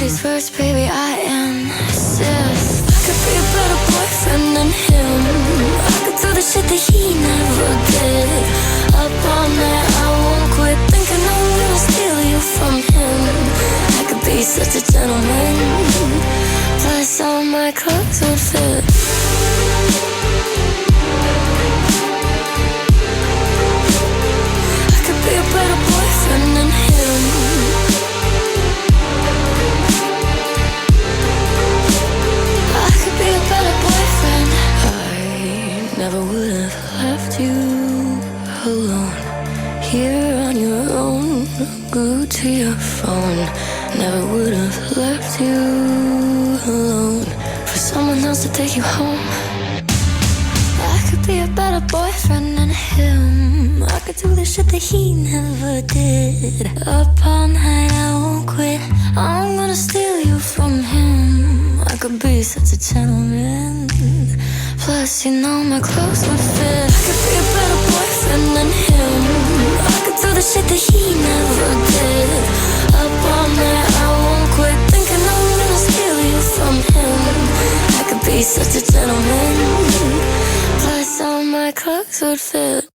these words, baby, I insist. I could be a better boyfriend than him. I could do the shit that he never did. Up all night, I won't quit thinking I'm gonna steal you from him. I could be such a gentleman. Plus all my clothes would fit. I could be a better boyfriend than him. I could be a better boyfriend. I never would have left you alone, here on your own, glued to your phone. Never would have left you alone for someone else to take you home. I could be a better boyfriend than him. I could do the shit that he never did. Up all night, I won't quit. I'm gonna steal you from him. I could be such a gentleman. Plus, you know my clothes would fit. I could be a better boyfriend than him. I could do the shit that he never did. Up all night, I won't quit thinking I'm gonna steal you from him. I could be such a gentleman. Plus, all my clothes would fit.